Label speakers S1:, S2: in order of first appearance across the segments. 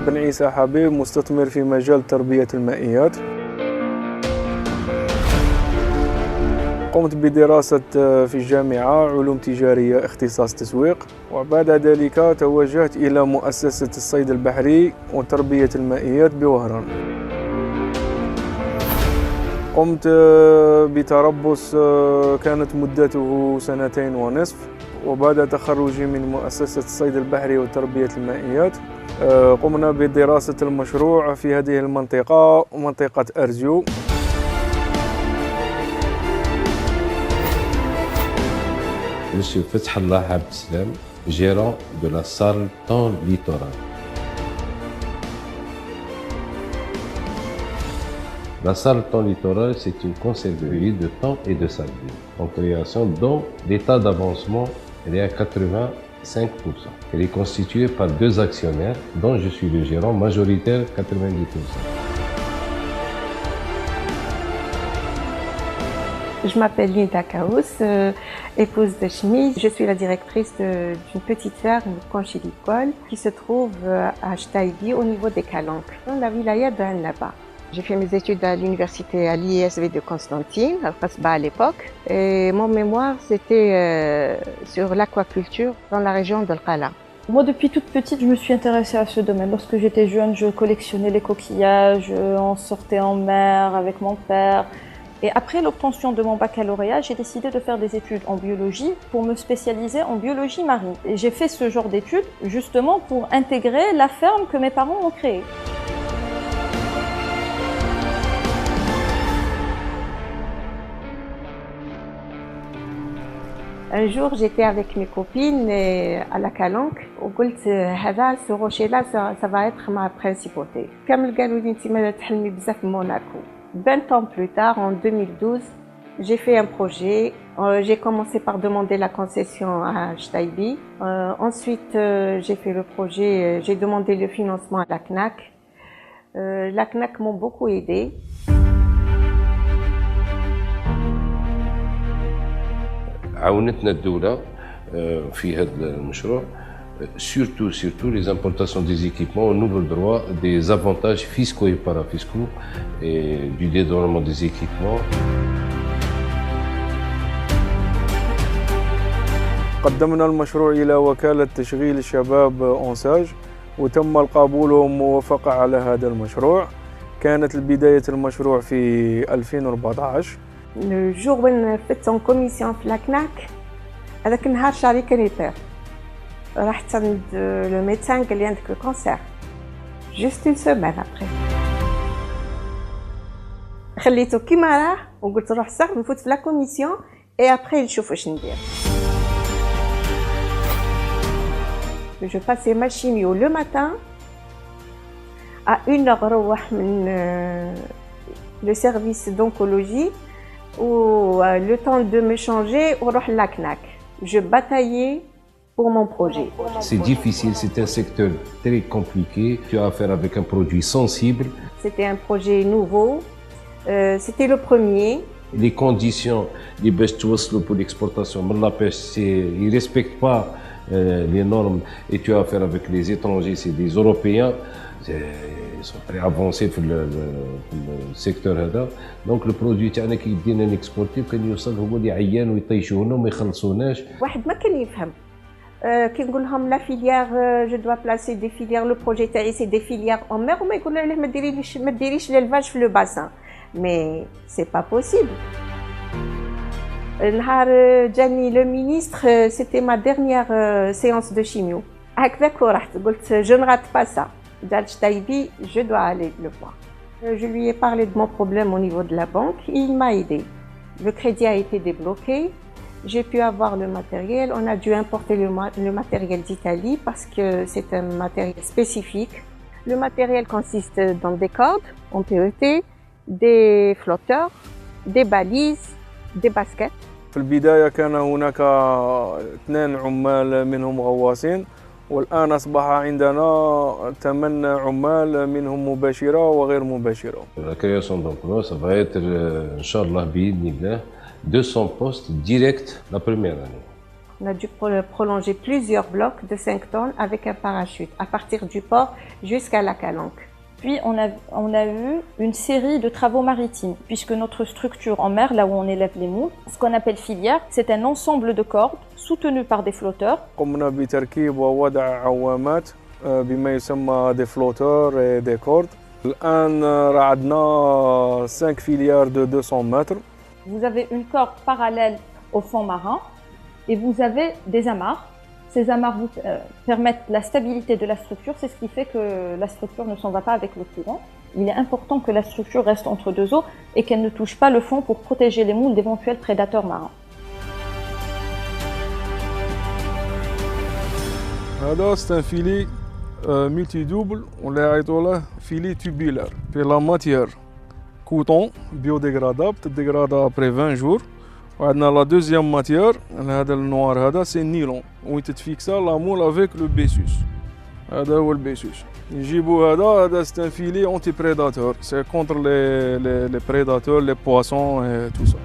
S1: بن عيسى حبيب، مستثمر في مجال تربية المائيات. قمت بدراسة في الجامعة علوم تجارية اختصاص تسويق، وبعد ذلك توجهت إلى مؤسسة الصيد البحري وتربية المائيات بوهران. قمت بتربص كانت مدته 2.5 سنين، وبعد تخرجي من مؤسسة الصيد البحري وتربية المائيات قمنا بدراسة المشروع في هذه المنطقة، منطقة أرزيو.
S2: Monsieur Fethallah Abdeslam, gérant de la salle Temps Littoral. La salle Temps Littoral, c'est une conserverie de thon et de sardines en création dont l'état d'avancement est à 85%. Elle est constituée par 2 actionnaires dont je suis le gérant majoritaire 90%.
S3: Je m'appelle Linda Kaous, épouse de Chmi. Je suis la directrice d'une petite ferme conchilicole qui se trouve à Chtaïbi au niveau des Calanques, dans la wilaya de Annaba. J'ai fait mes études à l'université à l'ISV de Constantine, à Al-Qasba à l'époque. Et mon mémoire, c'était sur l'aquaculture dans la région d'Al-Qala.
S4: Moi, depuis toute petite, je me suis intéressée à ce domaine. Lorsque j'étais jeune, je collectionnais les coquillages, on sortait en mer avec mon père. Et après l'obtention de mon baccalauréat, j'ai décidé de faire des études en biologie pour me spécialiser en biologie marine. Et j'ai fait ce genre d'études justement pour intégrer la ferme que mes parents ont créée.
S3: Un jour, j'étais avec mes copines à la Calanque. وقلت هذا ce rocher-là, ça va être ma principauté. كامل قالوا لي انت ما تحلمي بزاف في موناكو. 20 ans plus tard, en 2012, j'ai fait un projet. J'ai commencé par demander la concession à Chtaïbi. Ensuite, j'ai fait le projet, j'ai demandé le financement à la CNAC. La CNAC m'ont beaucoup aidé.
S2: عاونتنا الدولة في هذا المشروع. Surtout les importations des équipements, on ouvre le droit des avantages fiscaux et parafiscaux et du dédouanement des équipements.
S1: قدمنا المشروع إلى وكالة تشغيل الشباب أونساج، وتم القبول والموافقة على هذا المشروع. كانت بداية المشروع في 2014.
S3: Le jour où on fait son commission في la CNAC, هذاك النهار شعري كان يطير. رحت عند le médecin قال لي عندك le cancer. Juste une semaine après. خليته كيما راه وقلت روح صح نفوت في لا كوميسيون et après نشوف واش ندير. Je passais ma chimio le matin. À 1h نروح من le service d'oncologie ou le temps de me changer ونروح la CNAC. Je bataillais pour mon projet.
S2: C'est difficile, c'est un secteur très compliqué. Tu as affaire avec un produit sensible.
S3: C'était un projet nouveau. C'était le premier.
S2: Les conditions pour l'exportation, ils ne respectent pas les normes et tu as affaire avec les étrangers, c'est des Européens. Ils sont très avancés dans le secteur هذا. Donc le produit تاعنا كي بدينا نكسبورتي كان يوصل هو اللي عيان ويطيشونا وما يخلصوناش.
S3: واحد ما كان يفهم. كي نقول لهم لا فيليير جو دوا بلاسي دي فيليير لو بروجي تاعي سي دي فيليير اون مير وما يقولوا له ما ديريش ليلفاج في لو باسان مي سي با بوسيبل. نهار جاني لو مينيستر سيتي ما ديرنيير séance de chimio هكذاك ورحت قلت جو نغات با سا دار Chtaïbi, je dois aller le voir. Je lui ai parlé de mon problème au niveau de la banque, il m'a aidé. Le crédit a été débloqué. J'ai pu avoir le matériel. On a dû importer le matériel d'Italie parce que c'est un matériel spécifique. Le matériel consiste dans des cordes en PET, des flotteurs, des balises, des baskets.
S1: في البداية كان هناك 2 عمال منهم غواصين، والآن أصبح عندنا 8 عمال منهم مباشرة وغير مباشرة.
S2: La création d'emplois, ça va être, Inch'Allah, بإذن الله, 200 postes directs la première année.
S3: On a dû prolonger plusieurs blocs de 5 tonnes avec un parachute, à partir du port jusqu'à la calanque.
S4: Puis on a eu une série de travaux maritimes, puisque notre structure en mer, là où on élève les moules, ce qu'on appelle filière, c'est un ensemble de cordes soutenues par des flotteurs.
S1: قمنا بتركيب ووضع عوامات بما يسمى des flotteurs et des cordes. الآن عندنا 5 filières de 200 mètres.
S4: Vous avez une corde parallèle au fond marin et vous avez des amarres. Ces amarres vous permettent la stabilité de la structure, c'est ce qui fait que la structure ne s'en va pas avec le courant. Il est important que la structure reste entre deux eaux et qu'elle ne touche pas le fond pour protéger les moules d'éventuels prédateurs marins.
S1: هذا c'est un filet multi-double, on l'a appelé filet tubulaire. Puis la matière coton biodégradable, dégrade après 20 jours. وعندنا la deuxième matière, هذا النوار هذا c'est nylon où تتفيكسا la moule avec le bessus. هذا هو البيسوس. نجيبوا هذا c'est un filet anti-prédateur, c'est contre les prédateurs, les poissons et tout ça.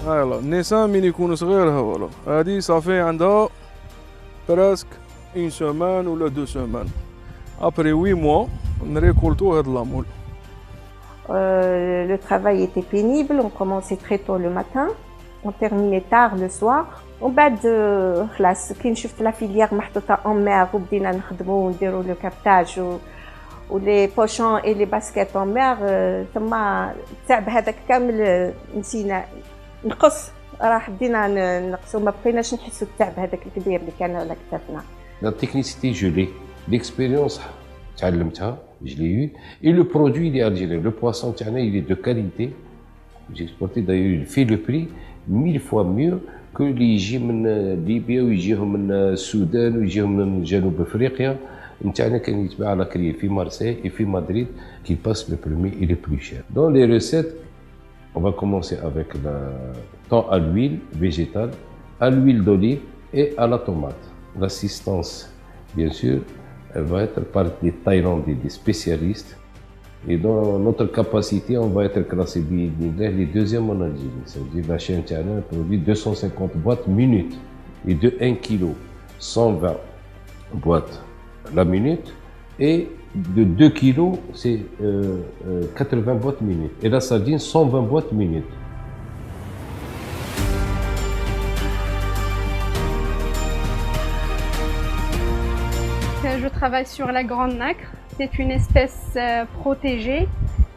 S1: هلا النساء من يكون صغير هذا هذه صافي عندها presque une semaine ou 2 semaines. Après 8 mois, on récolte هذا la moule.
S3: Le travail était pénible, on commençait très tôt le matin, on terminait tard le soir. ومن بعد خلاص كي شفت لا فيليير محطوطه اون مير وبدينا نخدموا ونديروا لو كابتاج ولي بوشون اي لي باسكيت اون مير ثم التعب هذاك كامل نسينا نقص راح بدينا نقصوا ما بقيناش نحسوا التعب هذاك الكبير اللي كان على كتافنا.
S2: La technicité, je l'ai. L'expérience, je l'ai eu. Et le produit, il est algérien. Le poisson, il est de qualité. J'ai exporté d'ailleurs, il fait le prix 1000 fois mieux que اللي يجي من ليبيا ويجيهم من السودان ويجيهم من جنوب افريقيا. نتاعنا كان يتباع على كري في مارسيل et في مدريد qui passe le premier et le plus cher. Dans les recettes, on va commencer avec la thon à l'huile végétale, à l'huile d'olive et à la tomate. L'assistance, bien sûr, elle va être par des Thaïlandais, des spécialistes. Et dans notre capacité, on va être classé les deuxièmes en Algérie. C'est-à-dire la chaîne Tchana produit 250 boîtes minute. Et de 1 kg, 120 boîtes la minute. Et de 2 kg, c'est 80 boîtes minute. Et la sardine, 120 boîtes minute.
S5: Je travaille sur la grande nacre. C'est une espèce protégée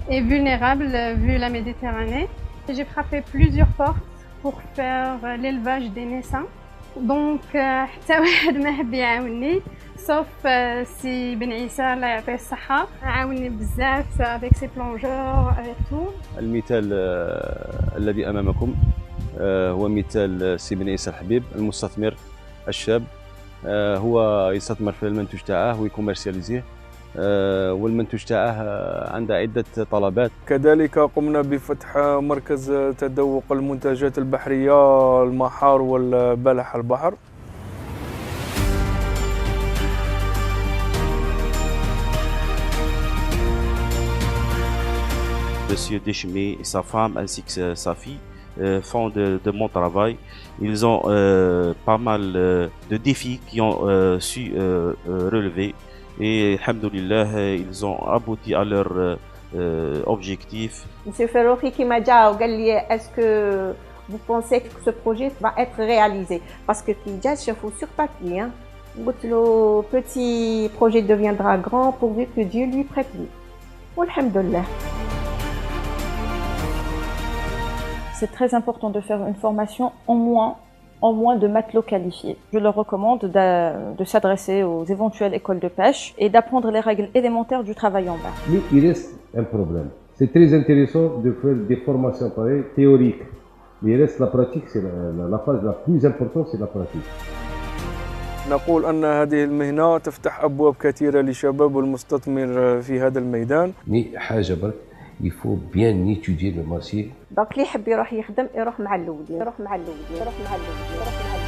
S5: et vulnérable vu la Méditerranée. J'ai frappé plusieurs portes pour faire l'élevage des naissants. Donc, sauf si Ben Issa Allah يعطيه الصحة عاوني بزاف avec ses plongeurs avec tout.
S6: المثال الذي أمامكم هو مثال سي بن عيسى الحبيب المستثمر الشاب. هو يستثمر في المنتوج تاعه ويكوميرسياليزيه والمنتوج تاعه عنده عدة طلبات.
S1: كذلك قمنا بفتح مركز تذوق المنتجات البحرية المحار والبلح البحر.
S7: Monsieur Deschemé et sa femme ainsi que sa fille font de mon travail. Ils ont pas mal de défis qui ont su relever et alhamdoulilah ils ont abouti à leur objectif.
S3: Monsieur Ferrochi qui m'a dit est-ce que vous pensez que ce projet va être réalisé? Parce que Tidja chefou sur papier. Hein. Le petit projet deviendra grand pourvu que Dieu lui prête vie. Alhamdoulilah.
S4: C'est très important de faire une formation en moins de matelots qualifiés. Je leur recommande de s'adresser aux éventuelles écoles de pêche et d'apprendre les règles élémentaires du travail en mer.
S2: Mais il reste un problème. C'est très intéressant de faire des formations pareilles, théoriques. Mais il reste la pratique, c'est la phase la plus importante, c'est la pratique.
S1: نقول أن هذه المهنة تفتح أبواب كثيرة للشباب والمستثمر في هذا الميدان.
S2: Mais حاجة برك il faut bien étudier le marché.
S3: دونك اللي يحب يروح يخدم يروح مع الاولين يروح مع الاولين يروح مع الاولين يروح مع